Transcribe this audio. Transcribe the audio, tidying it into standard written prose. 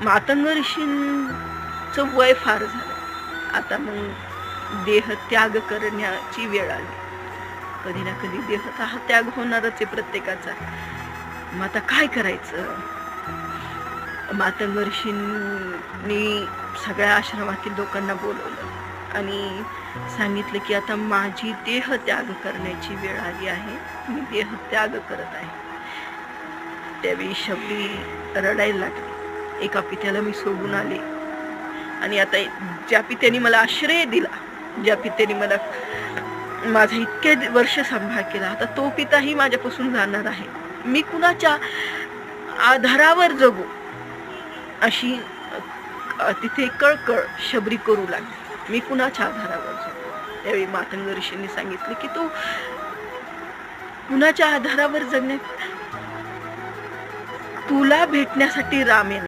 मातंग ऋषींचं वय फार झालं. आता मग देह त्याग करण्याची वेळ आली. कधी ना कधी देहाचा हा त्याग होणारच आहे प्रत्येकाचा. मग आता काय करायचं? मातंग ऋषींनी सगळ्या आश्रमातील लोकांना बोलवलं आणि सांगितलं की आता माझी देह त्याग करण्याची वेळ आली आहे, मी देह त्याग करत आहे. त्यावेळी शबरी रडायला लागली. एका पित्याला मी सोडून आले आणि आता ज्या पित्याने मला आश्रय दिला, ज्या पित्याने मला माझा इतके वर्ष सांभाळ केला, आता तो पिताही माझ्यापासून जाणार आहे. मी कुणाच्या आधारावर जगू अशी तिथे कळकळ शबरी करू लागली. मी कुणाच्या आधारावर जगू? त्यावेळी मातंग ऋषींनी सांगितले की तू कुणाच्या आधारावर जगण्यात, तुला भेटण्यासाठी राम येणार.